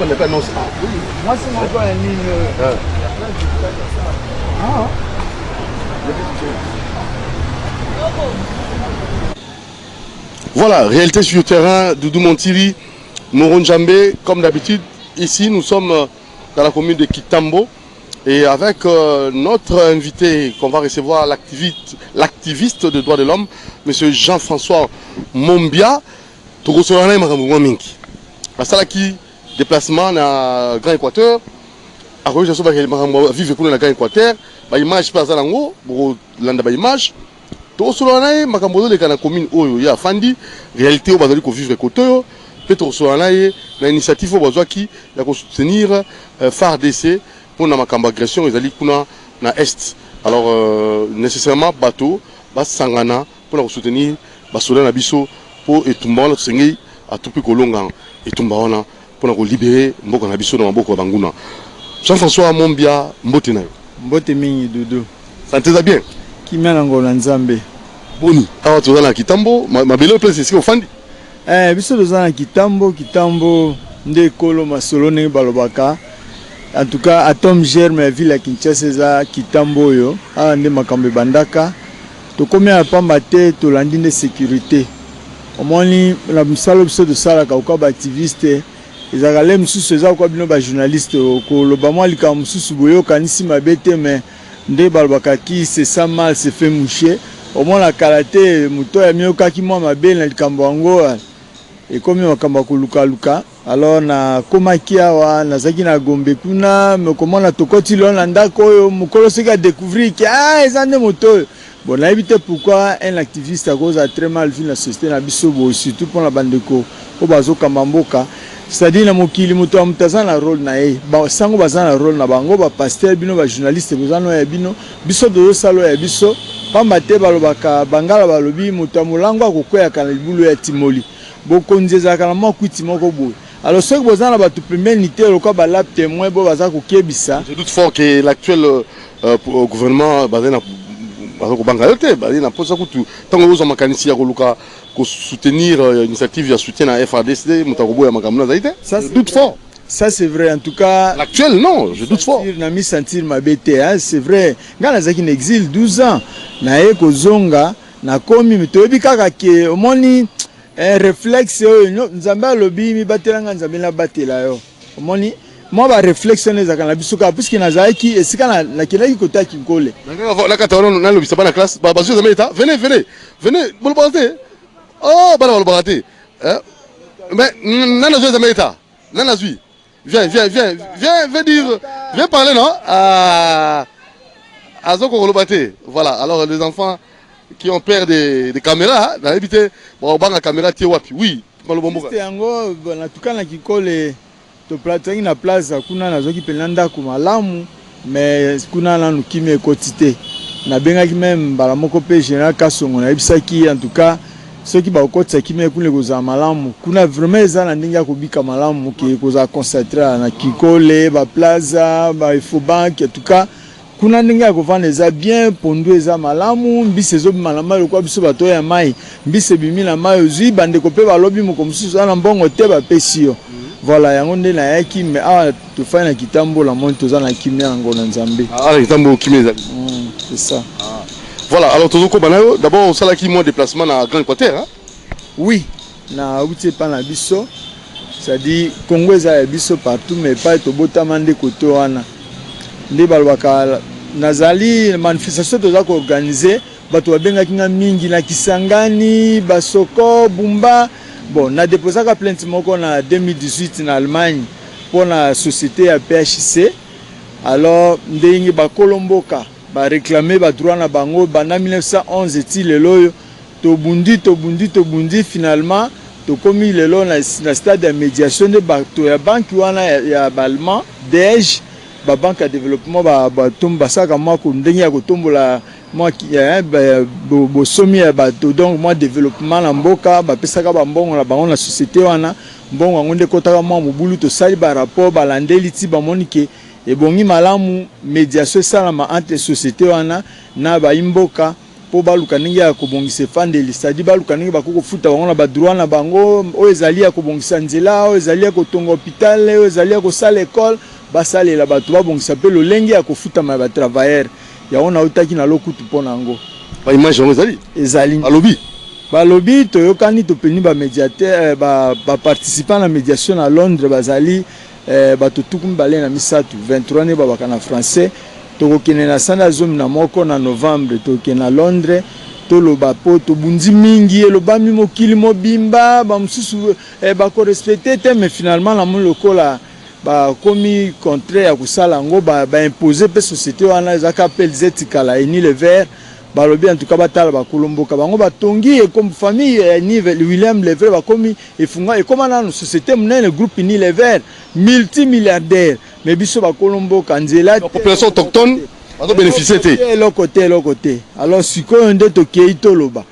qu'on appelle non. Oui, moi c'est mon point Voilà, réalité sur le terrain, Doudou Montiri, Moron Djambé. Comme d'habitude, ici nous sommes dans la commune de Kitambo. Et avec notre invité qu'on va recevoir, l'activiste des droits de l'homme, M. Jean-François Mombia, Togosolana Maramouwa Minki. À ça qui déplacement dans Grand Équateur, à quoi je suis vivre dans le Grand Équateur, bah image pas ça lango, pour l'anda bah image. Togosolana Makambodo de la commune Oyo ya Fandi, réalité au bazali ko vivre côté, peut Togosolana l'initiative au besoin qui la soutenir FARDC. Pour la agression, ils allaient na est. Alors nécessairement bateau, bas sangana pour soutenir basola na biso pour etumba la sengi à tout peu kolonga etumba wana pour libérer mboko na biso na mboko banguna. Jean-François Mombia mbotena. Mbote mingi dodo. Santé bien. Kimia na ngona nzambe. Boni. Awa toza na Kitambo, mabelo place ici ofandi. Biso toza na Kitambo nde kolo masolo ne balobaka. En tout cas, Atom Germe ville à Kinshasa Kitambo yo, ande makambe bandaka. To komia pamba te to landine sécurité. Omoni la misalo biso de sala ka ko ba activiste, ezakale msusu eza ko bino ba journaliste ko loba mwa lika msusu boyo kanisi mabete mais nde balbaka ki c'est ça mal se fait moucher. Omoni la karaté muto ya mioka ki mwa mabe na likambo ngo et comme makamba ko luka. Alors na komaki awa nazaki na Gombe kuna me komona tokoti lona ndako oyo mukolo sika découvrir que ezande moto. Bon na éviter pourquoi un activiste à cause a très mal vu la société na biso bo surtout pour la bandeko ko bazo kamamboka. C'est-à-dire na mokili moto amutaza na rôle na e. Ba sango baza na rôle na bango ba pasteur bino ba journaliste bozano ya bino biso do salo ya biso pamba te balobaka bangala balobi moto amulango akokwea kana libulu ya timoli. Bokonzeza kana makwiti moko boye. Alors, ceux qui ont la première unité, le cas de témoin, je doute fort que l'actuel gouvernement soutenir l'initiative de soutien à FARDC, je doute fort. Ça c'est vrai, en tout cas. L'actuel, non, je doute fort. Je me sentir ma bête, c'est vrai. Quand on a exil 12 ans, na eko zonga, na komi, mais tu as vu au moins. Un réflexe, Nzamba lobby mi batelanga Nzamba na batela yo. Omoni, moi ba réflexe ne zakana bisuka puisque na zaiki et sika na kelaki kota kinkole. Na kata na lobby ça ba na classe, ba basu Nzamba eta, venez, bolo barate. Oh, bolo barate. Mais nana zo Nzamba eta. Nana zui. Viens dire, viens parler non? Azoko bolo barate. Voilà, alors les enfants qui ont peur des caméras, dans l'habité, bon, la caméra tie wapi. Oui, dans le bon moment. C'est en tout cas na kikole to plateau na place kuna na zoki pelanda kuma lamu mais kuna na nukime quotité. Na benga ki même bala moko pe général Kasongo na bisaki en tout cas ceux qui ba okotsa kime kuna koza malamu kuna vraiment ezana ndinga kobika malamu ki koza concentrer na kikole ba plaza ba Infobank en tout cas kuna ndenge ya kovanda eza bien pondu eza malamu mbisi ezobima na mai lokwa biso bato ya mai mbisi ebimi na mai ozwi bandeko mpe balobi moko mosusu ana mbongo te bapesi yo voilà yango nde nayaki me awa tofai na Kitambo la moni toza na kimia yango na Nzambe Kitambo kimia ezali c'est ça voilà alors tozokoba na yo d'abord osalaki mwa déplacement na Grand Équateur hein? Oui na uti epa na biso c'est-à-dire Congo eza ya biso partout mais pas tobotama nde kote wana nde balobaka nazali manifestation toza ko organiser bato babengaki nga mingi na Kisangani Basoko Bumba bon na déposaka plainte moko na 2018 na Allemagne pour la société ya PHC alors ndenge bakolomboka ba réclamer ba droit na bango bana 1911 eti lelo to bundi finalement to komi lelo na stade de médiation de bato ya banque wana ya Allemand DEG ba banque de développement ba tomba saka moko ndenge ya kotombola moi bo somi ya bato donc moi développement na mboka ba pesaka ba mbongo na bango na société wana mbongo ngonde kotaka mwa mobulu to sali ba rapport ba landeli ti ba monike e bongi malamu médiation salama entre société wana na ba imboka po baluka ndenge ya kobongisa efandeli, c'est-à-dire baluka ndenge bakofuta bango na badroit na bango, oyo ezali ya kobongisa nzela, oyo ezali ya kotonga hôpital, oyo ezali ya kosala école, basalela bato babongisa mpe lolenge ya kofutama ya batravailleur yango nautaki na lokutu mpo na yango. Baimage yango ezali balobi toyokani topeni bamédiateur baparticipant na médiation na Londres bazali bato tuku mibale na misatu 23 ne babaka na français. Tokokende na sanda zomi na moko na novembre tokende na Londres toloba po tobundi mingi elobami mokili mobimba bamususu bakorespecte te, mais finalement na mon lokola bakomi contraire ya kosala yango baimposer mpe société wana ezaka mpe etikala eni le vert balobi en tout cas batala bakolomboka bango batongi comme famille ni William Lever bakomi efunga ekoma na société munene groupe ni le vert multimilliardaire, mais biso bakolomboka nzela la population autochtone va bénéficier le côté alors sikoyo nde tokei toloba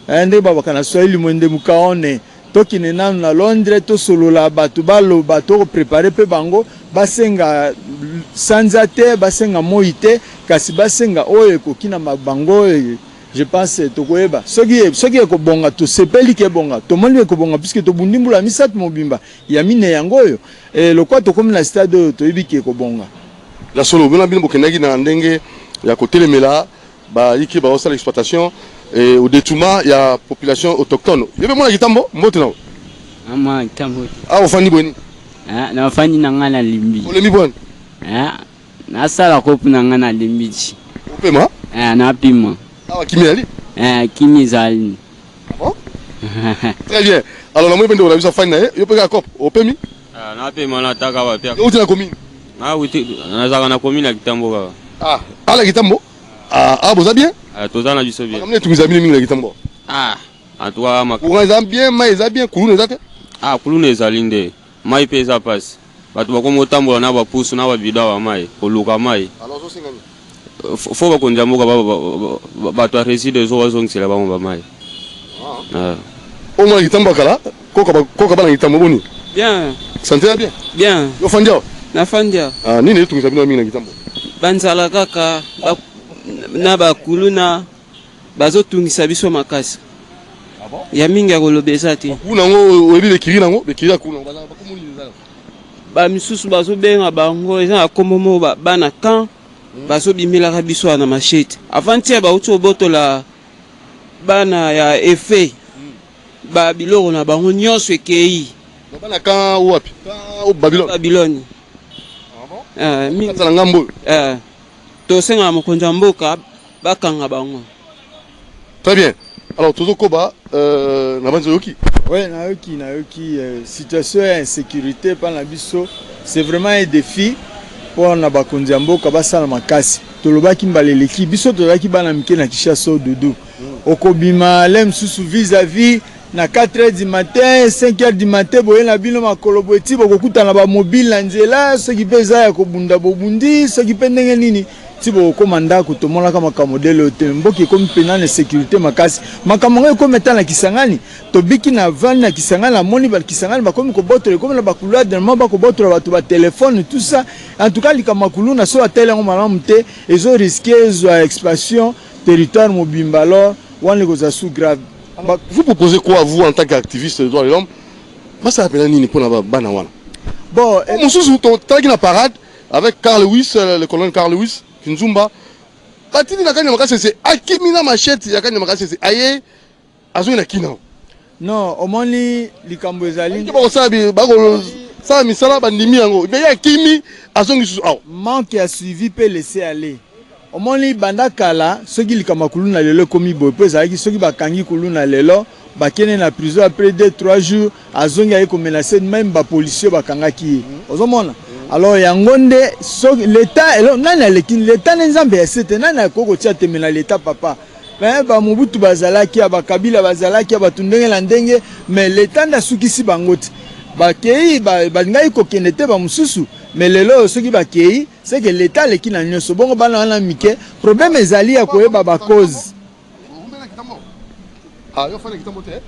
nde babaka na Swahili mwende mukaone tokine nanu na Londres tosolola bato baloba to préparer pe bango basenga sanza te basenga moi te kasi basenga oyo ekokina mabango. Je pense tokoyeba soki ekobonga tosepeli ke bonga tomoni ekobonga puisque tobundimbula misatu mobimba ya mine yango oyo lokwa tokomi na stade oyo toyebi ke ekobonga la solo bino bino bokendaki na ndenge ya kotelemela bayiki baosala exploitation au détournement ya population autochtone yebe mona kitambo mbote nao ama kitambo ofandi bweni na ofandi na ngana limbi olemi bwana na sala kopu na ngana limbi opema na pima kimi ali kimi zali. Bon très bien, alors la moyenne de la fani na yo peka cop opemi na pema na taka ba pia uti na commune uti na zaka na commune ya Kitambo ka ala Kitambo boza bien tozana biso bien kamne tumiza bino mingi na Kitambo en tout cas ma ko bien mai eza bien kuluna ezate kuluna ezali nde mai pe eza passe bato bakomo tambola na bapusu na babida wa mai koluka mai alors zo singani faut bakonja mboka bato reside zo bazongisela bango ba mai mwana Kitambo kala koka bana Kitambo boni bien santé bien bien yo fandia na fandia nini tungisa bino mingi na Kitambo banzala kaka na bakuluna bazotungisa biso makasi ya mingi ya kolobesa te kuna ngo oyebi bekiri nango bekiri kuna bakomoni nzala ba misusu bazobenga bango eza na komomo bana kan bazobimelaka biso na machete avant-hier bauti obotola bana ya efe babiloko na bango nyonso ekei bana kan wapi au Babylone mingi tsala ngambo tosenga mokonza mboka bakanga bango. Très bien. Alors tozokoba na banzo yoki. Ouais, nayoki situation d'insécurité par la biso, c'est vraiment un défi pour na bakonzi mboka basala makasi. Tolobaki mbaleleki biso tolaki bana mike na Kinshasa Doudou. Okobima lem susu vis-à-vis na 4h du matin, 5h du matin boye na bino makolobo eti bokokuta na ba mobile na nzela, ce qui pesa ya kobunda bobundi, ce qui pendenge nini. Si vous commandez que tout le monde a comme modèle mboki comme pénal de sécurité makasi makamanga comme étant la kisangani to biki na van na kisangani la moni ba kisangani ba comme ko botre comme la bakulu de mamba ko botre ba to ba téléphone tout ça en tout cas li kamakulu na so atele ngo malamu te ezo risquer zo expansion territoire mobimba alors wan les causes sous grave. Vous proposez quoi vous en tant qu'activiste des droits de l'homme? Moi ça appelle nini pour na bana wana bon mon sous ton tagi na parade avec Carl Lewis le colonel Carl Lewis Kinzumba patini na kanya makasi c'est akimina machete ya kanya makasi c'est aye azo na kina non omoni likambo ezali ko sabi bako sa misala bandimi yango be ya kimi azo ngisu aw manque ya suivi peut laisser aller omoni banda kala soki likama kuluna lelo komi boy pe ezalaki soki bakangi kuluna lelo bakene na prison après 2-3 jours azongi aye ko menacer même ba policier bakangaki ozomona. Alors yangonde so l'état nana l'état nzambe c'était nana koko tia temena l'état papa mais ba mobutu bazalaki ba kabila bazalaki ba tundenge la ndenge mais l'état nda sukisi bangoti ba kei ba ngai ko kenete ba mususu mais lelo soki ba kei c'est que l'état leki na nyoso bongo bana wana mike problème ezali ya koyeba ba cause yo fana kitambo te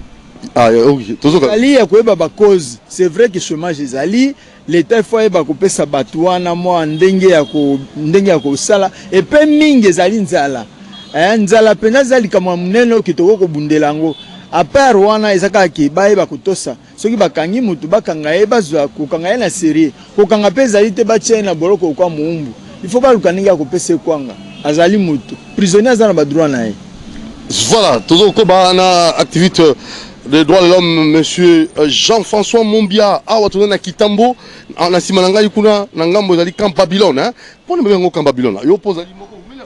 oui tozoka ali ya koyeba ba cause c'est vrai que chômage ezali l'état faut eba kopesa bato wana mwa ndenge ya ko sala et pe mingi ezali nzala nzala penza za likamwa munene kitoko ko bundelango à part wana ezaka ki baye bakutosa soki bakangi mutu bakanga ye bazwa kokanga ye na série kokanga pe ezali te batie na boloko kwa muumbu il faut baluka ninga kopesa kwanga azali mutu prisonnier azana ba droit na ye. Voilà, toujours koba na activité des droits de l'homme, monsieur Jean-François Mombia, Awatuna na Kitambo, na Simananga Yukuna, Nangambo zali Camp Babylone, hein. Pour ne pas Camp Babylone, yo pose ali moko umela.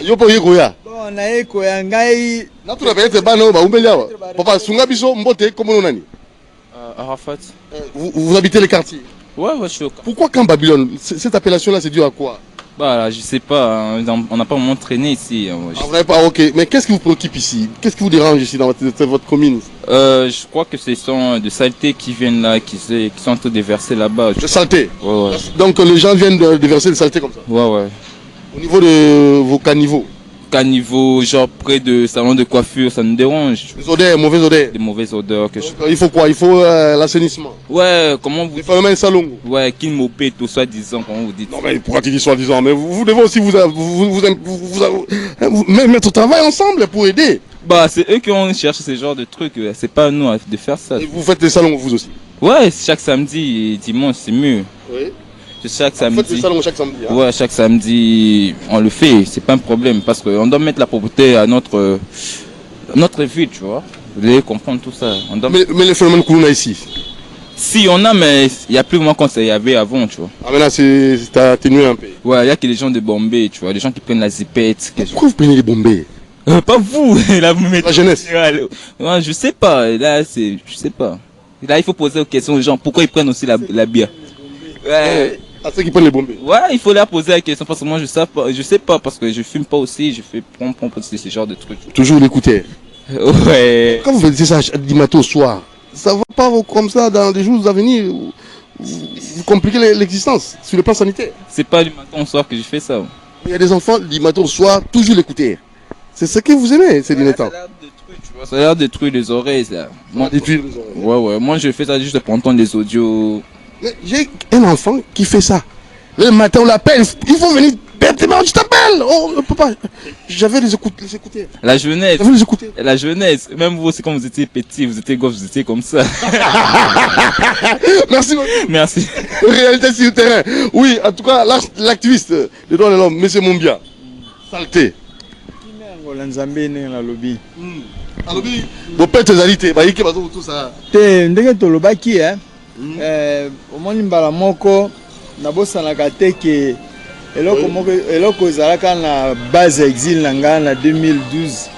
Yo po yeko ya. Bon, na yeko ya ngai. Na tu peut-être ba no ba umela. Papa sunga biso mbote comme nani. Arafat. Vous habitez les quartiers. Ouais, je suis au... Pourquoi Camp Babylone? Cette appellation-là, c'est dû à quoi? Bah là, je sais pas, on n'a pas vraiment traîné ici. Vous n'avez pas, ok. Mais qu'est-ce qui vous préoccupe ici? Qu'est-ce qui vous dérange ici dans votre commune? Je crois que ce sont des saletés qui viennent là, qui sont en train de verser là-bas. Des saletés? Ouais. Donc les gens viennent de verser des saletés comme ça? Ouais. Au niveau de vos caniveaux? Caniveau, genre près de salon de coiffure, ça nous dérange. Des odeurs, mauvaises odeurs? Des mauvaises odeurs. Donc, il faut quoi? Il faut l'assainissement? Ouais, comment vous... Il faut même un salon? Ouais, qu'il m'opère tout ça, disant, comment vous dites? Non mais pourquoi tu dis soi-disant? Mais vous devez aussi vous mettre au travail ensemble pour aider. Bah c'est eux qui ont cherché ce genre de trucs, c'est pas à nous de faire ça. Et vous faites des salons vous aussi? Ouais, chaque samedi et dimanche c'est mieux. Oui. Chaque samedi. Vous faites des salons chaque samedi? Hein? Ouais, chaque samedi on le fait, c'est pas un problème parce qu'on doit mettre la propreté à notre vie, tu vois. Vous devez comprendre tout ça. On doit... mais le phénomène qu'on a ici? Si on a, mais il y a plus vraiment comme ça y avait avant, tu vois. Ah mais là c'est atténué un peu. Ouais, il y a que les gens de Bombay, tu vois, les gens qui prennent la zipette. Pourquoi vous prenez les Bombay? Pas vous, là vous mettez... La jeunesse. Ouais, je sais pas, là c'est... Je sais pas. Là il faut poser aux questions aux gens, pourquoi ils prennent aussi la bière. Ouais. À ceux qui prennent les Bombay. Ouais, il faut leur poser la question parce que moi je sais pas parce que je fume pas aussi, je fais prendre ce genre de trucs. Toujours l'écouter. Ouais. Quand vous faites ça du matin au soir, ça va pas comme ça dans les jours à venir, vous compliquez l'existence sur le plan sanitaire. C'est pas du matin au soir que je fais ça. Il y a des enfants du matin au soir, toujours l'écouter. C'est ce que vous aimez ces derniers temps. Ça a l'air de détruire les oreilles, ça. Moi, détruire les oreilles. Ouais. Moi, je fais ça juste pour entendre les audios. Mais j'ai un enfant qui fait ça. Le matin, on l'appelle. Il faut venir. Berthéman, je t'appelle. Oh, papa. J'avais les écouter. La jeunesse. J'avais les écouter. La jeunesse. Même vous aussi, quand vous étiez petit, vous étiez gosse, vous étiez comme ça. Merci beaucoup. Merci. Réalité sur le terrain. Oui, en tout cas, l'activiste des droits de l'homme, M. Mombia. Saleté. alobi bopete ezali te bayike bazokotosa te ndenge tolobaki omoni mbala moko nabosanaka te ke eloko ezalaka na base exil na ngai na 2012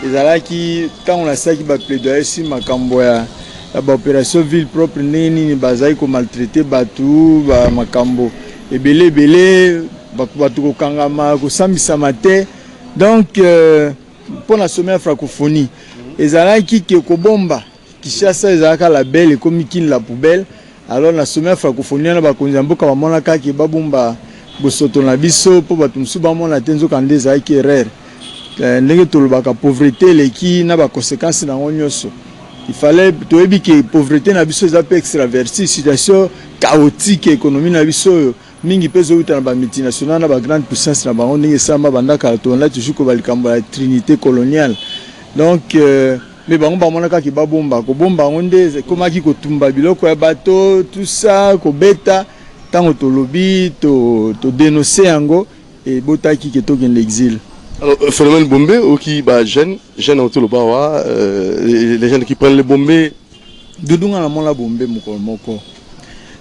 ezalaki ntango nasalaki baplaidoyer sur makambo ya baopération ville propre ndenge nini bazali komaltraite bato bamakambo ebele bato kokangama kosambisama te donc pour la sommet francophonie ezalaki ke kobomba Kinshasa ezalaka la belle ekomi kini la poubelle alors la sommet francophonie na bakonzi mboka bamonaka ke babomba bosoto na biso po bato mosusu bamona te nzoka nde ezalaki erreur ndenge tolobaka pauvreté eleki na baconséquence nango nyonso il fallait toyebi ke pauvreté na biso eza mpe extraverti situation chaotique économie na biso oyo mingi mpe ezowuta na bamultinational na bagrande puissance na bango ndenge esalama bandaka tonda toujours koba likambo ya trinité coloniale donc mais bango bamonaka ke babomba kobomba yango nde ekomaki kotumba biloko ya bato tout ça kobeta ntango tolobi todénonce yango ebotaki ke tokende exil. Alors, phénomène bombé ou qui jeune en tout le bas, les jeunes qui prennent les bombés. Doudunga na mona bombé moko.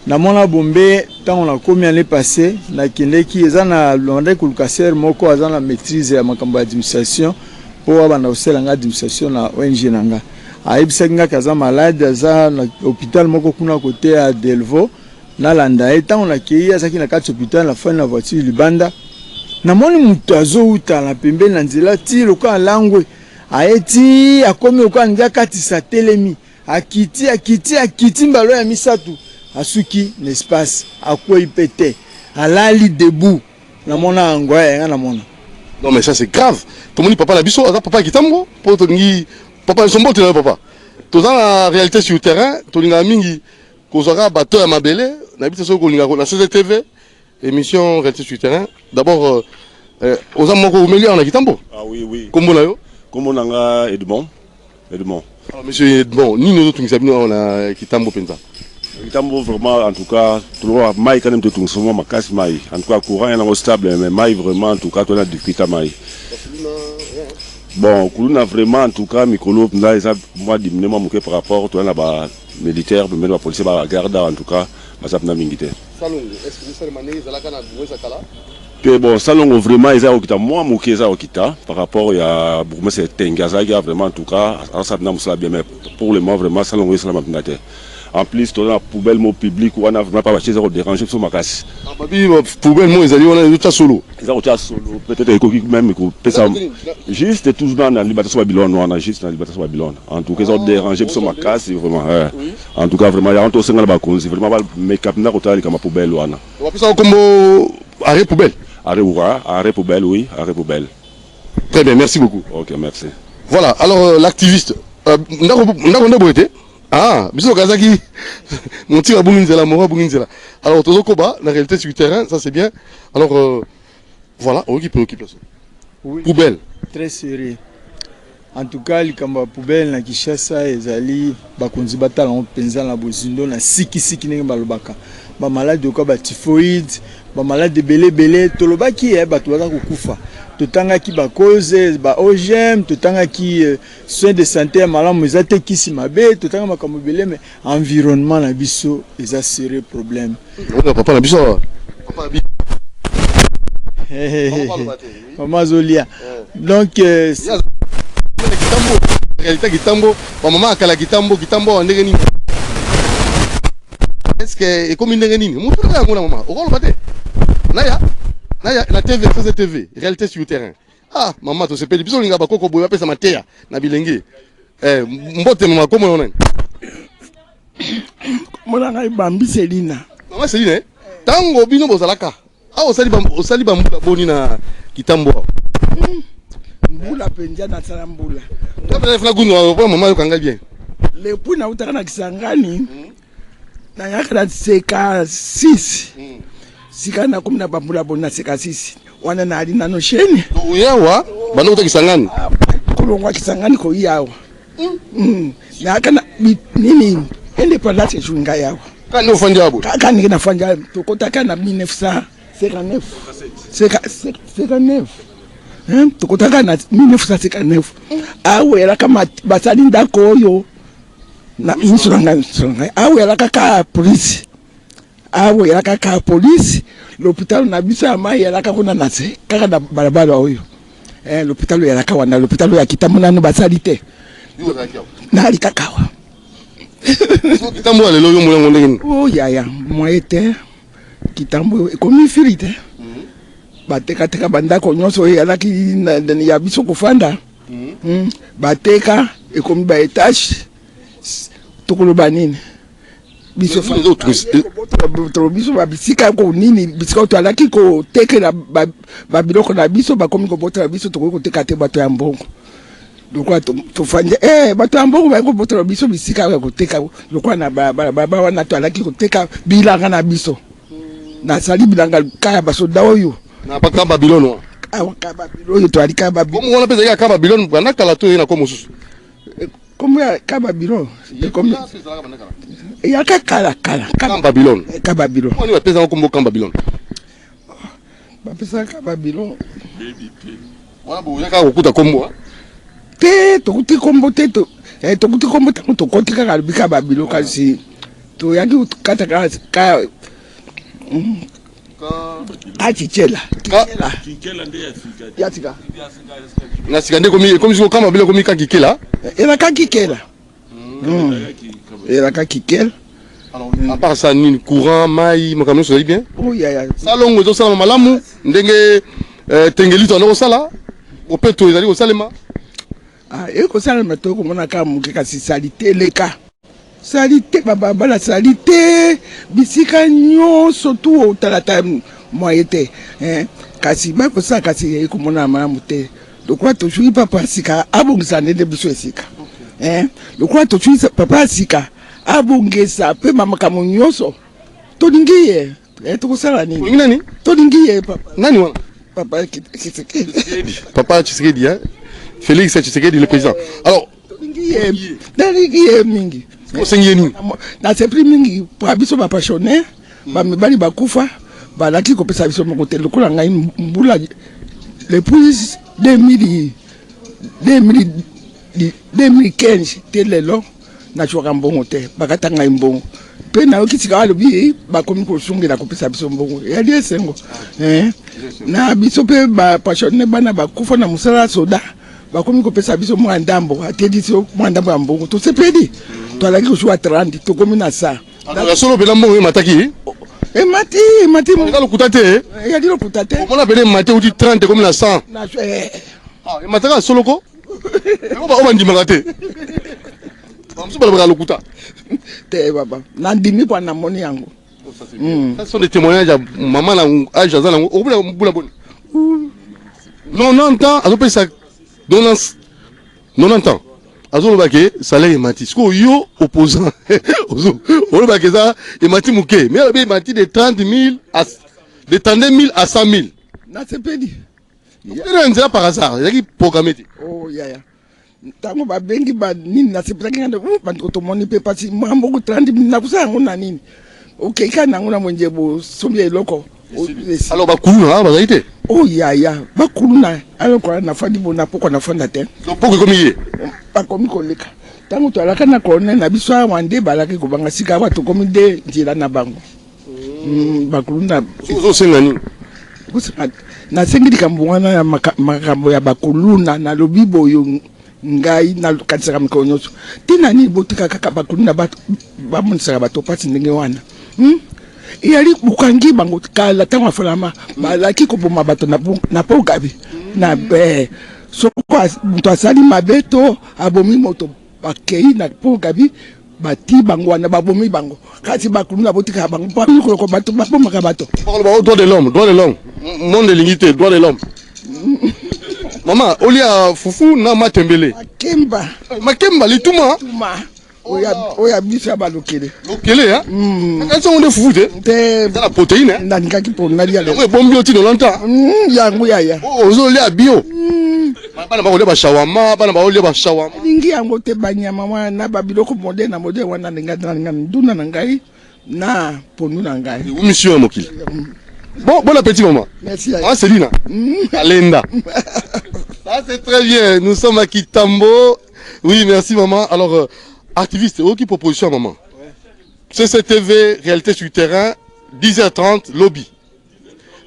Na mona bombé tant on a commis l'année passée na kindeki ezana londé kulkaser moko azana maîtrise ya makambo administration pour abana osela nga administration na ONG nanga. Aibisa nga kaza malade aza na hôpital moko kuna côté à Delvaux na landa tant on a kii azaki na kati hôpital la fin na voiture libanda. Namoni mutu azouta na pembeni na nzela ti loka langwe aeti akomi oka nga kati sa telemi akiti mbalo ya misatu asuki l'espace akwei pete alali debout namona ngwa nga namona. Non mais ça c'est grave. Tout le papa la biso papa qui tambo pour tongi papa son botte papa. Tout dans la réalité sur le terrain tolinga mingi kozaka bateau ya mabele na biso ko linga na CCTV émission réalité sur le terrain. D'abord Aux amoko umeli on a Kitambo. Ah oui oui. Comment là-yo? Comment on a Edmond. Alors monsieur Edmond, ni nous autres qui on a Kitambo penza. Kitambo vraiment en tout cas tout le monde maï quand même tout souvent ma casse maï. En tout cas courant est stable mais maï vraiment en tout cas on a difficulté maï. Bon, Kuluna vraiment en tout cas Mikolo là ils a moi diminué moi par rapport toi là-bas militaire mais la police va garder en tout cas ma ça n'a mingité. Salon, est-ce que vous savez ça là quand on a kala? Que bon salon vraiment ils a okita moi mouké ça okita par rapport à beaucoup c'est tengaza qui a vraiment en tout cas ça n'a pas bien mais pour le moment vraiment salon oui ça m'a bien. En plus tu as la poubelle mot public où on a vraiment pas chez déranger sur ma casse. Ah babi poubelle moi ils allaient on a tout solo. Ils ont tout solo peut-être que même que ça juste toujours dans la liberté sur Babylone on a juste dans la liberté sur Babylone. En tout cas ils ont dérangé sur ma casse vraiment en tout cas vraiment il y a un tout single balcon c'est vraiment make up na hôtel comme poubelle on a. On va faire ça comme arrêt poubelle. Arrêt poubelle, oui, arrêt poubelle. Très bien, merci beaucoup. Ok, merci. Voilà, alors l'activiste, ah, bisous Kazaki, mon tir à Bunginzela, Mora Bunginzela. Alors, Tozo Koba, la réalité sur le terrain, ça c'est bien. Alors, voilà, qui préoccupe là. Oui. Poubelle. Très sérieux. En tout cas, les poubelle na Kishasa ezali bakonzi batala on penza na bozindo na siki nenge balobaka. Ba malade ko ba typhoïde, ba malade belé tolobaki bato baka kokufa. Totanga ki ba cause ba OGM, totanga ki soins de santé malamu ezate kisi mabe, totanga makambo belé mais environnement na biso eza sérieux problème. Papa na biso. Papa bi. Maman Zolia. Donc réalité Kitambo, maman akala Kitambo ndenge nini? Est-ce que et comme ndenge nini? Mutu na ngona mama. Okolo bate. Naya na TV, TV, réalité sur le terrain. Ah, maman to sepeli biso linga bakoko boya pesa mateya na bilenge. Mbote mama komo yona. Mona ngai bambi Selina. Mama Selina, tango bino bozalaka. Ah osali bambula boni na Kitambo. Mbula penja na sala mbula. Tapela funa kunwa kwa mama yo kanga bien. Le puna utaka na Kisangani. Na yaka na seka 6. Sika na kumna bambula bona seka 6. Wana na alina no sheni. Uyawa bana utaka Kisangani. Kulongwa Kisangani ko yawa. Na kana nini ende palate shunga yawa. Kani ufandi abo. Kani na fanja tokotaka na 1959. Seka 9. Tokotaka na 1959 awela kama basali ndako oyo na insuranga awela kaka police l'hôpital na biso ya mai yala kakuna na se kaka na balabala oyo l'hôpital yala kawa na l'hôpital ya Kitambo nanu basali te na likakawa Kitambo lelo yo mulango ndenge oh yaya moyete Kitambo ekomi firite bateka bandako nyonso yalaki ya biso kofanda bateka ekomi ba etage tokoloba nini biso biso babisika ko nini bisika to alaki ko tekela babiloko na biso bakomi kobotela biso tokoki koteka te bato ya mbongo lokwa tofanje bato ya mbongo bayeko botela biso bisika ya koteka lokwa na baba wana to alaki koteka bilanga na biso na sali bilanga kaya basoda oyo na baka Babylone awaka Babylone to alika Babylone comme on appelle ça Babylone bana kala to ina comme susu comme ya Babylone comme ya kala Babylone Babylone on va pesa comme Babylone ba pesa Babylone wana bo yaka okuta kombo te to kuti kombo te to kuti kombo to kotika ka bika Babylone kasi to yaki kata ka Kinkela yatika na sikande comme si kama bila komi Kinkela era Kinkela era Kinkela alors à part ça ni courant mai makamno so bien oh ya salongo to sala malamu ndenge tengeli to no sala opeto ezali ko salema eko salema to ko mona ka muke kasi salite leka salite baba salite bisika nyonso tu otalata moyete kasi bako sa kasi eko mona malamu te lokwa to chui papa sika abongisa ndende biso esika lokwa to chui papa sika abongesa pe mama kamo nyonso to dingiye to kusala nini nani to dingiye papa nani wana Papa Tshisekedi. Papa Tshisekedi, hein? Félix Tshisekedi, le président. Alors, mingi. na c'est plus mingi pour abiso ba passionné, ba mibali ba kufa, ba laki ko pesa biso mo tele ko ngai mbula depuis 2015 telelo na chwa mbongo te bakata ngai mbongo pe na okitsika alobi ba komi ko sungela ko pesa biso mbongo ya die sengo na biso pe ba passionné bana ba kufa na musala soda bakomi kopesa biso mwa ndambo atediso mwa ndambo ya mbongo to sepedi to alaki ko shwa 30 to komi na sa la solo bela mbongo mataki mati nga lokuta te ya dilo kuta te on a bele mate uti 30 comme la 100 na mataka solo ko o bandimaka te bamso bala lokuta te baba na ndimi pa na moni yango ça sont des témoignages à maman na âge azana o bula bon 90 ans azo pesa 90 ans azolobake salaire emati siko yo opposant olobake eza emati moke mais alobi emati de 30 000 à de 32 000 à 100 000 na sepedi ena nzela par hasard ezalaki programme te oh yaya ntango babengi ba nini na sepelaki ngande bandeko tomoni mpe pasi mwamboko 30 000 nakusa yango na nini okeka nango na mwenje bosombi eloko alors bakuluna bazali te oh yaya bakuluna aloko na fandi bona poko na fanda te poko ekomi ye bakomi koleka ntango toalaka na kolone na biso awa nde balaki kobanga sika awa tokomi nde nzela na bango bakuluna ozosenga nini nasengi likambo wana ya makambo ya bakuluna nalobi boyo ngai nakatisaka mikolo nyonso tina nini botika kaka bakuluna bamonisaka bato pasi ndenge wana iyali bukangi bango kala ntango afalama balaki koboma bato na po gabi na soko moto asali mabe to abomi moto bakei na po gabi bati bango wana babomi bango kasi bakuluna botika bango pakoloko bato babomaka bato droit de l'homme monde elingi te droit de l'homme mama olia fufu na matembele makemba lituma oya biso ya balokele kasi onde fufu te na protéine nanikaki mpo nalia yango ebombi otino longtemps yango yaya ozolia bio bana bakolia bashawama bana baolia bashawama lingi yango te banyama wana na babiloko moderne wana ninga nduna na ngai na pondu na ngai mission ya mokili bon appétit maman merci ah Céline Alenda ça c'est très bien nous sommes à Kitambo oui merci maman alors activiste qui proposition maman CCTV réalité sur terrain 10h30 lobby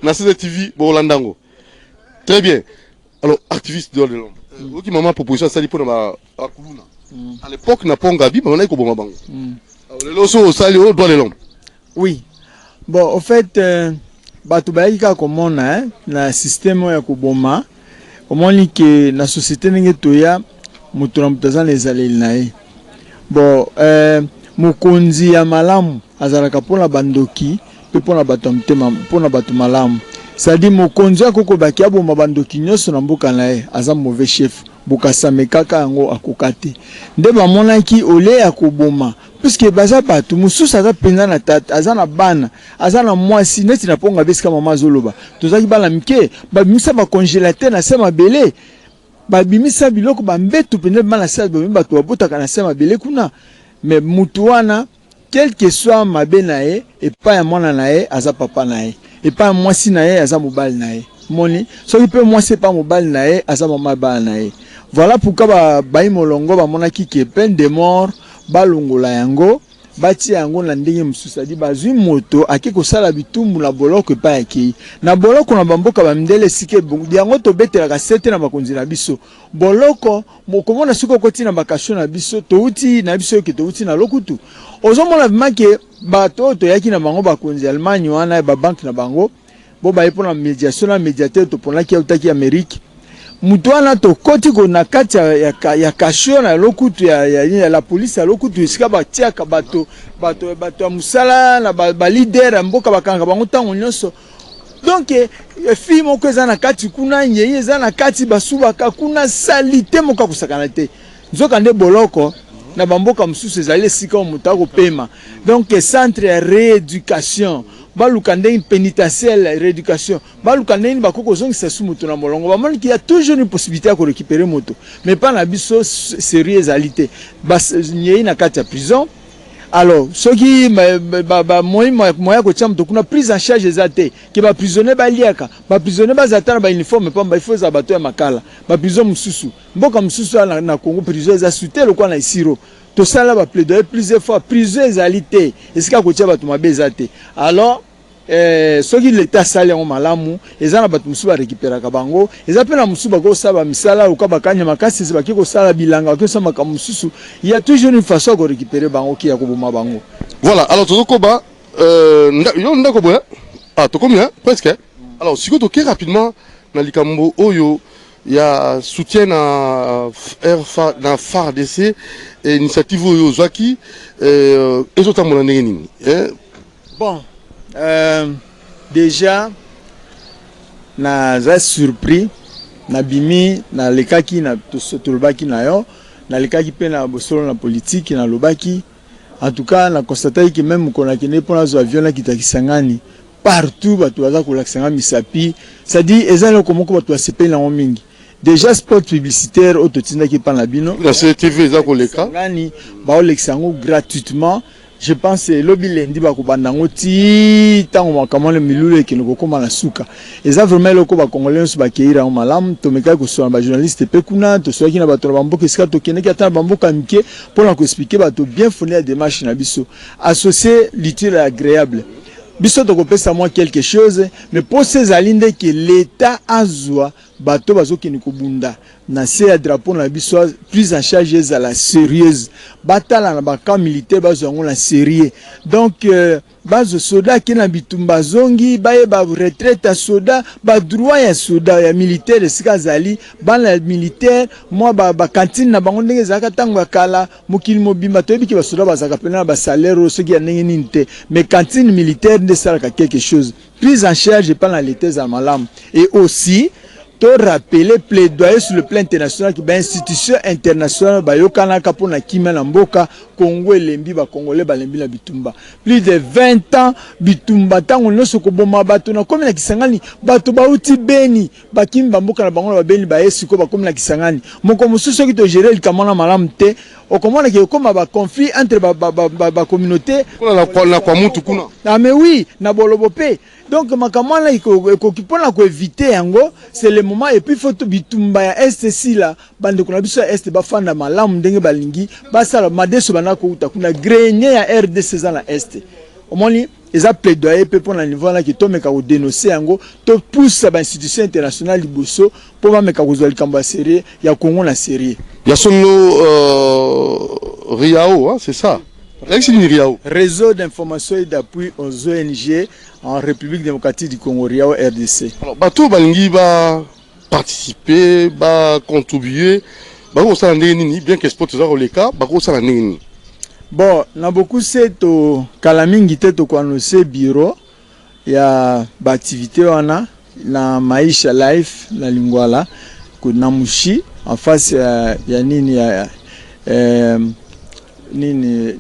na CCTV Bolandango très bien alors activiste de l'homme qui maman proposition ça dit pour na kuluna à l'époque na pongabi maman na ko boma bango le loso au sali au droit de l'homme oui bon au fait bato bayaki kaka komona na système ya koboma omoni ke na société ndenge toya moto na moto aza na ezaleli na ye bon mokonzi ya malamu azalaka mpona bandoki mpe mpona bato ya motema mpona bato malamu c'est-à-dire mokonzi akokobaki aboma bandoki nyonso na mboka na ye aza mauvais chef bokasame kaka yango akoka te nde bamonaki ole ya koboma puisque baza bato mosusu aza mpenza na tata aza na bana aza na mwasi neti na ponga besika mama azoloba tozalaki bana mike babimisa bacongélateur na se mabele babimisa biloko bambetu pene bana se babimi bato babotaka na se mabele kuna mais mutu wana quel que soit mabe na ye epai ya mwana na ye aza papa na ye epai ya mwasi na ye aza mobali na ye moni soki mpe mwasi epai mobali na ye aza mama bana na ye voilà pourquoi bayi molongo bamonaki ke peine de mort balongola yango batia yango na ndenge mosusu adi bazwi moto ake kosala bitumbu na boloko epai akei na boloko na bamboka bamindele sike yango tobetelaka sete na bakonzi na biso boloko mokomona soki okoti na bakasho na biso touti na biso yoke touti na lokutu ozomona vima ke bato oyo toyaki na bango bakonzi Allemagne wana babanke na bango bo baye mpona médiation na médiateur toponaki autaki Amérique mutu wana tokoti ko na kati ya kasho na lokutu ya la police ya lokutu esika batiaka bato ya musala na ba leader ya mboka bakanga bango ntango nyonso donc fille moko eza na kati kuna nyei eza na kati basubaka kuna salite moka kusakana te nzoka nde boloko na bamboka mosusu ezali esika mutu akopema donc centre ya rééducation baluka ndenge pénitentiaire rééducation baluka ndenge bakoko zongisa su moto na molongo bamoni qu'il y a toujours une possibilité de récupérer moto mais pas na biso sérieuxalité bas nyei na kati ya prison. Alors ceux qui moya ko tcham to kuna prise en charge ezate que ba prisonnier ba liaka ba prisonnier ba zatana ba uniforme pa ba faut za bato ya makala ba prison mususu mboka mususu na Congo prison za suté le kwa na isiro to sala ba plaidoyer plusieurs fois prison ezalité esika ko tcha bato mabezate. Alors ceux qui l'état sali en malamu ezana bato mususu ba récupérer ka bango ezapena mususu ba ko saba misala ou ka bakanya makasi ba ko sala bilanga ko sama ka mususu il y a toujours une façon de récupérer bango qui ya ko boma bango. Voilà, alors Tokoba yo ndako boya ah to combien presque. Alors si ko to rapidement na likambo oyo ya soutien na FARDC et initiative oyo zwaki ezotambola ndenge nini bon. Déjà na za surpris na bimi na lekaki na tolobaki na yo na lekaki pe na bosolo na politique na lobaki en tout cas na constaté que même qu'on a kene pour les avions là qui takisangani partout bato baza ko laksanga misapi ça dit ezalo komoko bato asepe na mingi déjà spot publicitaire autotina qui pa na bino la CTV za ko leka ngani ba oleksango gratuitement. Je pense que lobby lendi ba ko bandango ti tango makamole milulu ke noko koma na suka eza vraiment loko ba congolais so ba keira o malam to meka ko so ba journaliste pe kuna to so ki na ba to bamboka ska to kene ki ata bamboka mike pour la ko expliquer ba to bien fournir la démarche na biso associer l'utile agréable biso to ko pesa moi quelque chose mais pour ces alinde que l'état azwa bato bazo ki ko bunda na se drapeau na biso prise en charge à la sérieuse batala na ba camp militaire bazo la sérieux donc bazo soda ki na bitumba zongi baye ba retraite à soda ba droit ya soda ya militaire sikazali bana militaire moi ba cantine na bango ndenge zaka tango kala mokili mobimba to biki ba soda bazaka pena ba salaire ce qui a ndenge ninte mais cantine militaire de ça quelque chose prise en charge par la l'état à malam et aussi to rappeler plaidoyer sur le plan international qui ba institution internationale ba yokana kapo na kimia na mboka Congo elembi ba congolais ba lembi na bitumba plus de 20 ans bitumba tango noso ko boma bato na komi na Kisangani bato ba uti beni ba kimba mboka na bango ba beni ba esiko ba komi na Kisangani moko mususu ki to gérer le kamana malam te o komona ke koma ba conflit entre ba communauté na kwa mutu kuna ah mais oui na bolobope donc makamana ko kipona ko éviter yango c'est le moment et puis faut to bitumba ya est si là bande kuna biso est ba fanda malamu ndenge balingi basala madeso banako uta kuna grenier ya RDC za na est omoni eza plaidoyer pe pour na niveau là qui to meka ko dénoncer yango to pousse ba institution internationale liboso pour ba meka ko zwa likambo sérieux ya Congo na sérieux ya solo Riao hein, c'est ça. Réseau d'information et d'appui aux ONG en République démocratique du Congo, Riao RDC. Alors, bateau balingi va participer, va contribuer, va ça bien que sport ça le cas, va ça nini. Bon, na beaucoup c'est au Kalamingi te to connaissez bureau, il y a activité wana na Maisha Life na Lingwala, na Mushi en face ya nini ya nini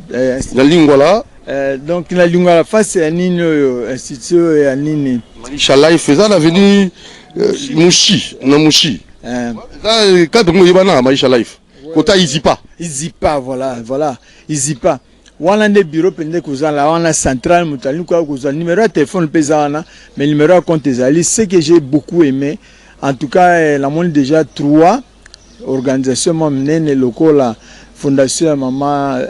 la Lingwala donc la Lingwala face ya nini institut ya nini Maisha Life faisant l'avenue Mushi na Mushi ça cadre mo yebana Maisha Life kota Izipa voilà Izipa wana nde bureau pende kozala wana central mutali kwa kozala numéro de téléphone pesana mais numéro de compte ezali ce que j'ai beaucoup aimé en tout cas la monde déjà 3 organisations menene lokola Fondation Maman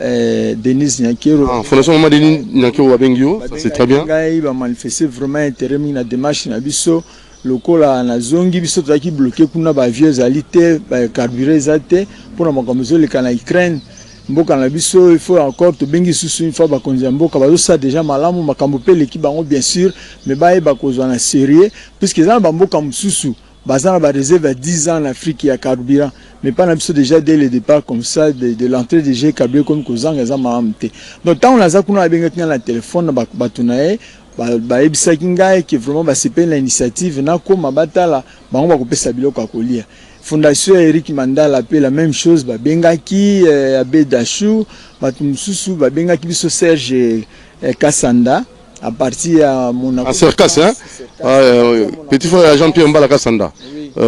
Denise Nyakero. Fondation Maman Denise Nyakero Wabengio, c'est très bien. Il va manifester vraiment intérêt dans la démarche na biso lokola na zongi biso taki bloqué kuna ba vieux alité ba carburé zate pour na makomezo le kana Ukraine mboka na biso il faut encore to bengi susu une fois ba konza mboka ba ça déjà malamu makambo pe l'équipe bango bien sûr mais ba kozwa na sérieux puisque za ba mboka mususu bazana ba réserve à 10 ans en Afrique ya carburant mais pas n'abso déjà dès le départ comme ça de l'entrée de G carburant comme kozanga za maamte donc tant on a za kuna benga na téléphone ba batunae ba ebisa kinga qui vraiment ba c'est l'initiative na ko mabatala bango ba kopesa biloko akolia Fondation Eric Mandala appelle la même chose ba bengaki Abedachou ba tumususu ba bengaki biso Serge Kasanda à partir à Monaco. En Cercas, hein? Petit frère Jean-Pierre Mbala Kassanda.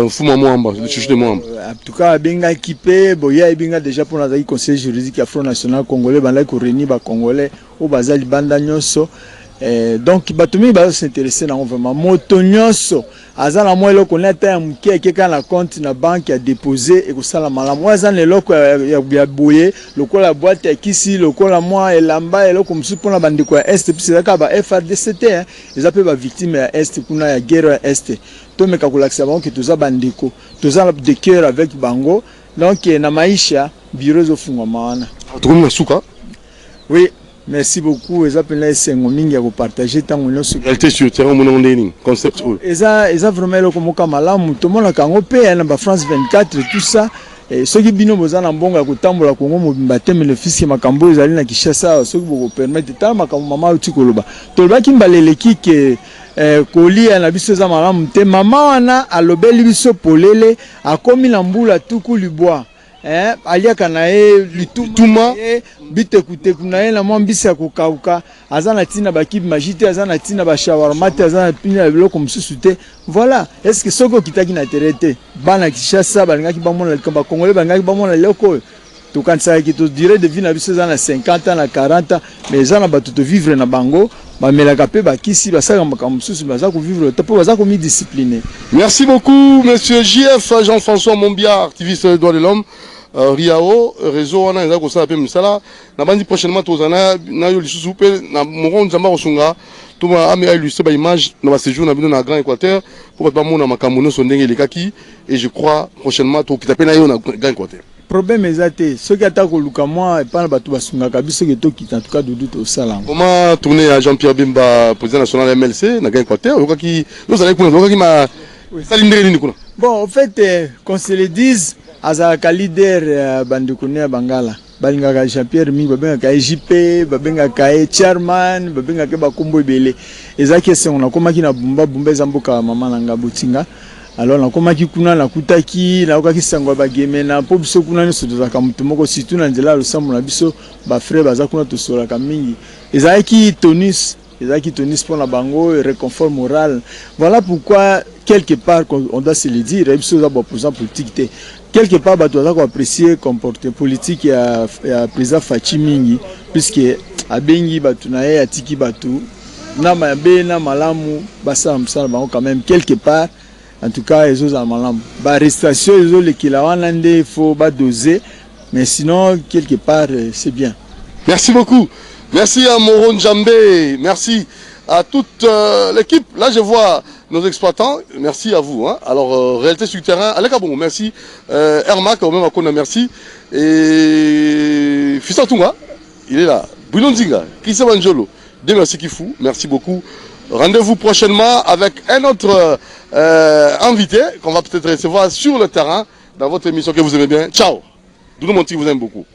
Fouma Mouamba, le chouchou de Mouamba. En tout cas, Benga équipé, Boya et Benga déjà pour notre conseil juridique Afro National Congolais, Banda Koureni, Congolais, au Bazali Banda Nyonso. Donc, Batoumi va s'intéresser dans vraiment. Motonyoso, Azala moi le connaît un qui est quelqu'un la compte na banque a déposé et que ça la malam. Moi Azan le loko ya bouillé, le ko la boîte est ici, le ko la moi et lamba et le comme pour la bande quoi est puis c'est ça ba FRDCT hein. Ils appellent ba victime à est kuna ya guerre est. To me kakula savon que tous bandiko, tous de cœur avec bango. Donc na maisha bureau zo fungwa maana. Tu connais Souka? Oui. Merci beaucoup. Ils appellent les Sengomingi à partager tant qu'on est réalité sur le terrain, mon nom concept. Ils ont vraiment le comme Kamalam, tout le monde a cangopé, en France 24, tout ça. Et ceux qui bino bozan en bonga kutambo la Congo mobimbaté mais le fils qui makambo ils allaient na Kinshasa, ceux qui vous permettent de makambo mama utikoloba. Tolba kimbalele ki ke koli na biso za malamu te mama wana alobeli biso polele akomi na mbula tuku libwa. Aliaka na ye lituma bite kuteku na ye na mwa mbisi ya kokauka aza na tina bakibi majite aza na tina bashawarma te aza na pina biloko mosusu te voilà est-ce que soki okitaki na tere te bana Kinshasa balingaki bamona likambo bakongole balingaki bamona leloko oyo tokanisaki todire de vie na biso eza na 50 ans na 40 ans mais eza na bato tovivre na bango bamelaka mpe bakisi basalaka makambo mosusu baza kovivre te mpo baza komidiscipline. Merci beaucoup monsieur JF Jean-François Mombiard, activiste des droits de l'homme. Riao réseau wana eza kosala pe misala na bandi prochainement tozana na yo lisusu pe na moron nzamba kosunga toma ame illustré ba image na ba séjour na bino na Grand Équateur pour ba mona makambo no sondenge lekaki et je crois prochainement to kitape na yo na Grand Équateur. Problème ezate ceux qui attaquent au luka moi et pas bato basunga kabiso que to kita en tout cas de doute au salam. Comment tourner à Jean-Pierre Bemba président national MLC na Grand Équateur okaki nous allons kuna okaki ma salindre ni kuna. Bon en fait qu'on se le dise azalaka leader bandekone ya bangala balingaka Jean-Pierre mingi babengaka JP babengaka chairman babengaka bakombo ebele ezaki esengo nakomaki na bumba eza mboka mama nanga botinga alors nakomaki kuna nakutaki nakokaki sango bageme na mpo biso kuna nyonso tozalaka moto moko surtout na nzela ya losambo na biso bafrère baza kuna tosolaka mingi ezalaki tonus pour la bango et réconfort moral. Voilà pourquoi quelque part on doit se le dire biso za opposant politique quelque part bato za ko apprécier comportement politique ya président Fachi mingi puisque abengi bato na ye atiki bato na mabe na malamu basa msala bango quand même quelque part en tout cas ezo za malamu ba arrestation ezo lekila wana nde faut ba doser mais sinon quelque part c'est bien. Merci beaucoup. Merci à Moron Djambé, merci à toute l'équipe. Là, je vois nos exploitants. Merci à vous. Hein. Alors, réalité sur le terrain, Alec Abongo, merci. Ermac, au même à Kona, merci. Et Fissa Tunga, il est là. Bruno Nzinga, Christian Manjolo, merci Kifou, merci beaucoup. Rendez-vous prochainement avec un autre invité qu'on va peut-être recevoir sur le terrain dans votre émission que vous aimez bien. Ciao. Doudou Monti vous aime beaucoup.